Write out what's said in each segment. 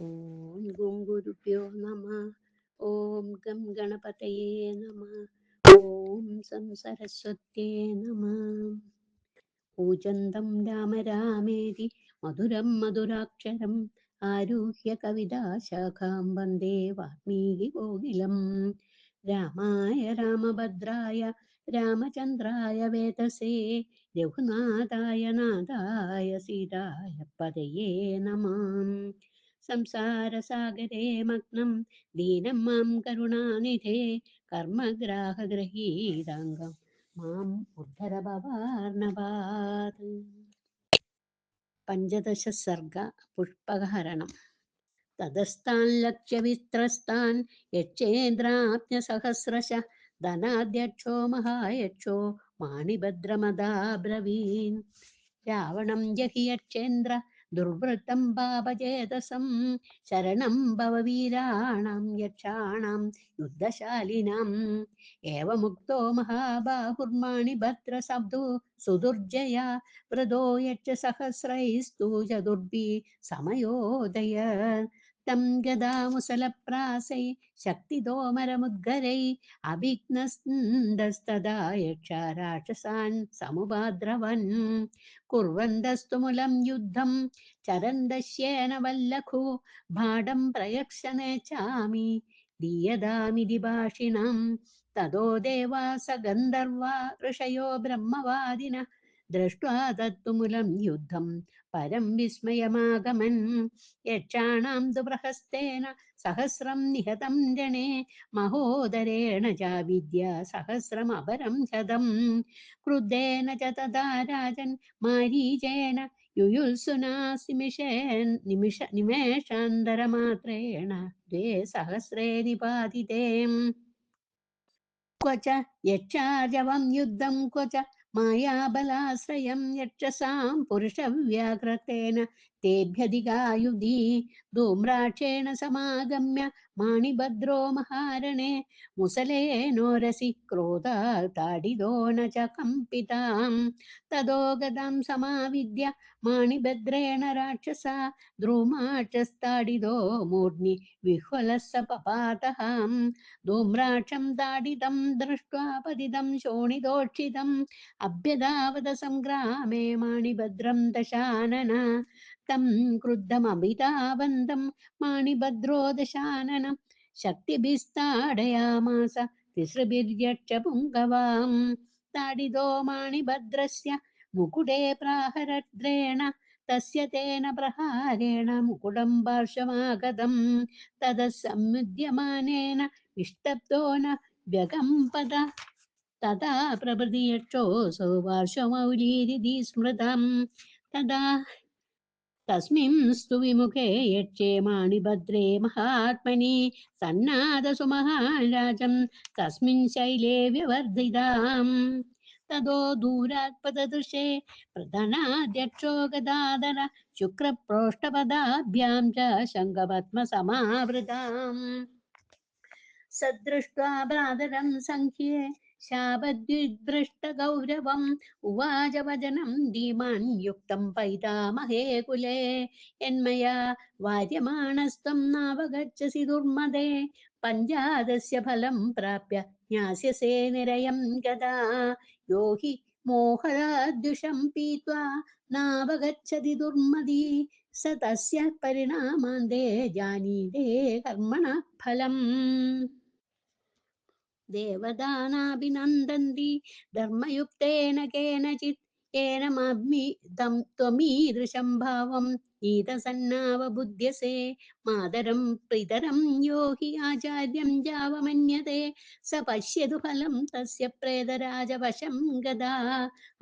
ॐ गुं गुरुभ्यो नमः। ॐ गं गणपतये नमः। ॐ सं सरस्वत्यै नमः। पूजन्तं राम रामेति मधुरं मधुराक्षरम् आरुह्य कविताशाखां वन्दे वाल्मीकिकोकिलं। रामाय रामभद्राय रामचन्द्राय वेतसे रघुनाथाय नाथाय सीताय पदये नमः। संसारसागरे मग्नं दीनं मां करुणानिधे कर्मग्राहगृहीताङ्गं माम् उद्धर भवार्णवात्। पञ्चदश सर्ग पुष्पहरणम्। ततस्तान् लक्ष्यवित्रस्तान् यच्चेन्द्राप्यसहस्रशः धनाध्यक्षो महायक्षो माणिभद्रमदाब्रवीन्। रावणं जहि यच्चेन्द्र दुर्वृत्तं पापचेतसं शरणं भव वीराणां यक्षाणां युद्धशालिनाम्। एवमुक्तो महाबाहुर्माणिभद्रशब्दो सुदुर्जया वृदो यच्च सहस्रैस्तु चतुर्भिः समयोदय तं गदामुसलप्रासै शक्तितोमरमुद्गरै अभिघ्नस्तदा यक्षा राक्षसान् समुपाद्रवन् कुर्वन्तस्तु मूलं युद्धं चरन्दश्येन वल्लखो भाडं प्रयक्षणे चामि दीयदामिति भाषिणं ततो देवास गन्धर्वा ऋषयो ब्रह्मवादिनः दृष्ट्वा तत्तुमुलं युद्धं परं विस्मयमागमन् यक्षाणां तु प्रहस्तेन सहस्रं निहतं रणे महोदरेण च विद्या सहस्रमपरं शतं क्रुद्धेन च तदा राजन् मारीचेन युयुत्सुना निमेषान्तरमात्रेण द्वे सहस्रे निपातिते क्व च यच्चाजवं युद्धं क्व च मायाबलाश्रयं यक्षसां पुरुषव्याघ्रतेन तेभ्यधिकायुधि धूम्राक्षेण समागम्य माणिभद्रो महारणे मुसलेनोरसि क्रोधाताडितो न च कम्पिताम् ततो गदां समाविद्य माणिभद्रेण राक्षसा द्रुमाक्षस्ताडितो मूर्ध्नि विह्वलः स पपातः धूम्राक्षं ताडितं दृष्ट्वा पतितं शोणितोक्षितम् अभ्यधावत सङ्ग्रामे माणिभद्रं दशानन तं क्रुद्धमभितावन्तं माणिभद्रो दशाननं शक्तिभिस्ताडयामास तिसृभिर्यक्षपुङ्गवां ताडितो माणिभद्रस्य मुकुटे प्राहरद्रेण तस्य तेन प्रहारेण मुकुटं पार्श्वमागतम् ततः संयुध्यमानेन इष्टप्तो न व्यगम्पद तदा प्रभृति यक्षोऽसौ पार्श्वमौलीरिति स्मृतम् तदा तस्मिंस्तु विमुखे यक्षे माणिभद्रे महात्मनि सन्नादसुमहाराजन् तस्मिन् शैले व्यवर्धिताम् ततो दूरात् पददृशे प्रधनाध्यक्षो गदाधर शुक्रप्रोष्ठपदाभ्यां च शङ्खपद्मसमावृताम् सदृष्ट्वा भ्रातरं सङ्ख्ये शापद्विदृष्टगौरवम् उवाच वचनं धीमान् युक्तं पैतामहे कुले यन्मया वार्यमाणस्त्वं नावगच्छसि दुर्मदे पञ्चादस्य फलं प्राप्य ज्ञास्यसे निरयं गदा यो हि मोहराद्युषं पीत्वा नावगच्छति दुर्मदी स तस्य परिणामान्ते जानीते कर्मणः फलम् देवदानाभिनन्दन्ति धर्मयुक्तेन केनचित् येन मम्मि तं त्वमीदृशं भावम् ईदसन्नावबुध्यसे मातरं पितरं यो हि आचार्यं जावमन्यते स पश्यतु फलं तस्य प्रेतराजवशं गदा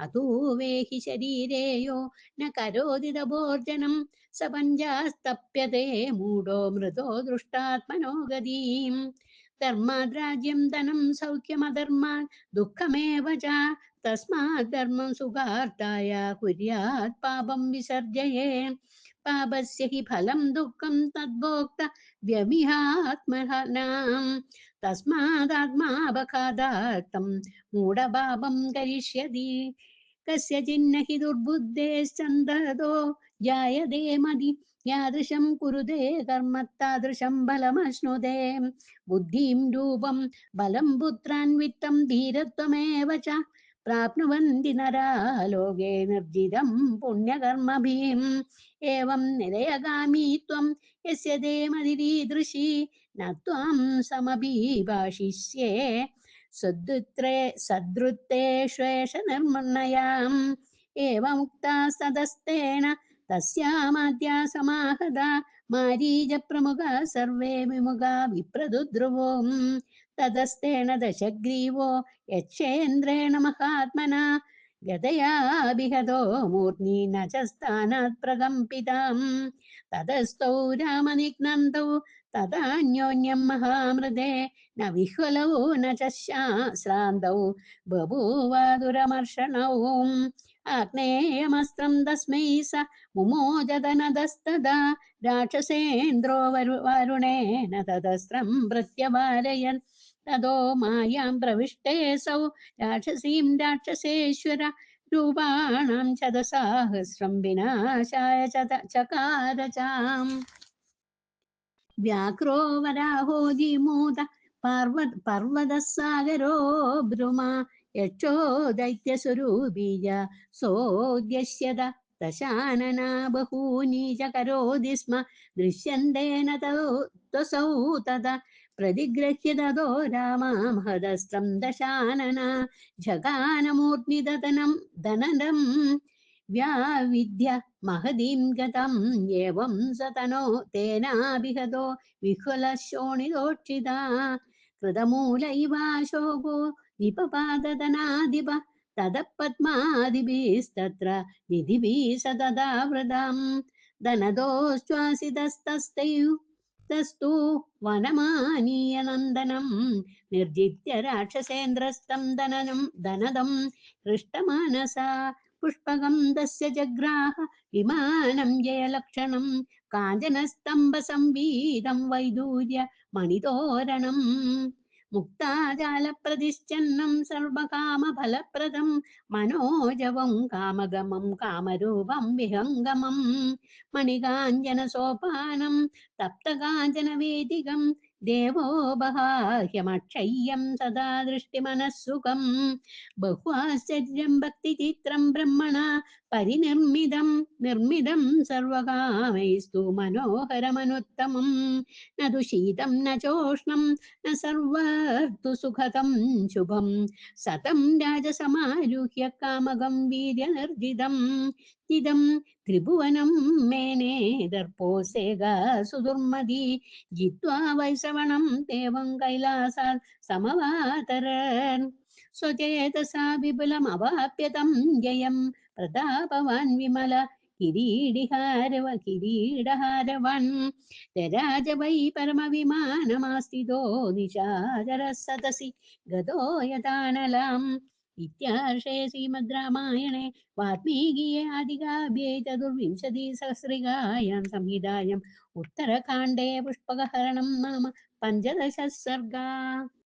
अतोवेहि शरीरे यो न करोति तपोर्जनं स पञ्चास्तप्यते मूढो मृतो दृष्टात्मनो गतिम् धर्माद् राज्यं धनं सौख्यमधर्मात् दुःखमेव च तस्मात् धर्मं सुखार्थाय कुर्यात् पापं विसर्जये पापस्य हि फलं दुःखं तद्भोक्त व्यमिहात्मनां तस्मादात्मापघातार्थं मूढपापं करिष्यति कस्यचिन्न हि दुर्बुद्धेश्चन्दतो जायते मदि यादृशं कुरुते कर्म तादृशं बलमश्नुते बुद्धिं रूपं बलं पुत्रान् वित्तं धीरत्वमेव च प्राप्नुवन्ति नरा लोके निर्जितं पुण्यकर्मभिः एवं निरयगामी त्वं यस्य ते मदिरीदृशी न त्वां समभिभाषिष्ये सदृत्तेष्वेष निर्मृणयाम् एवमुक्तास्ततस्तेन तस्यामाद्या समाहता मारीचप्रमुखा सर्वे विमुखा विप्रदुद्रुवो ततस्तेन दशग्रीवो यक्षेन्द्रेण महात्मना गदया विहतो मूर्ध्नि न च स्थानात् प्रकम्पिताम् ततस्तौ रामनिघ्नन्तौ तदान्योन्यं महामृदे न विह्वलौ न च श्रान्तौ बभूवादुरमर्षणौ आग्नेयमस्त्रं तस्मै स मुमोजदनदस्तदा राक्षसेन्द्रो वरुणेन तदस्त्रं प्रत्यवारयन् ततो मायां प्रविष्टेऽसौ राक्षसीं राक्षसेश्वर रूपाणां शतसाहस्रं विनाशाय चकार चाम् व्याघ्रो वराहो जिमूत पर्वतः सागरो भ्रुमा यक्षो दैत्यस्वरूपीज सोऽद्यश्यत दशानना बहूनि च करोति स्म दृश्यन्ते न त्वसौ तदा प्रतिगृह्य ततो रामा महदस्त्रं दशानना झगानमूर्ध्नि दनदम् व्याविद्य महदीं गतम् एवं सतनो तेनाभिहतो विह्वलशोणितोक्षिता कृतमूल इवाशोको निपपादतनादिप ततः पद्मादिभिस्तत्र निधिभिः सततावृतम् दनदोश्वासितस्तस्तु वनमानीय नन्दनम् निर्जित्य राक्षसेन्द्रस्तं दनदम् हृष्टमानसा पुष्पकं तस्य जग्राह विमानं जयलक्षणं काञ्चनस्तम्भसंवीतं वैदूर्य मणितोरणम् मुक्ताजालप्रतिश्चन्नं सर्वकामफलप्रदं मनोजवं कामगमं कामरूपं विहङ्गमं मणिकाञ्चनसोपानं तप्तकाञ्चनवेदिकं देवो बहाह्यमक्षय्यं सदा दृष्टिमनःसुखम् बहुआश्चर्यं भक्तिचित्रं ब्रह्मणा निर्मिदं सर्वकामैस्तु मनोहरमनुत्तमं न तु शीतं न चोष्णं न सर्वतु सुखदं शुभं सतं राजसमारुह्य कामगं वीर्यनिर्जितम् इदं त्रिभुवनं मेने दर्पोऽसेगा सुदुर्मदी जित्वा वैश्रवणं देवं कैलासात् समवातरन् स्वचेतसा विपुलमवाप्य तं जयं प्रतापवान् विमल किरीडहारवन् जराज वै परमविमानमास्थितो निशाचरः सतसि गतो यथानलम् इत्यार्षे श्रीमद् रामायणे वाल्मीकीये आदिकाव्ये चतुर्विंशतिसहस्रिकायां संहितायाम् उत्तरकाण्डे पुष्पकहरणं नाम 15 सर्गा।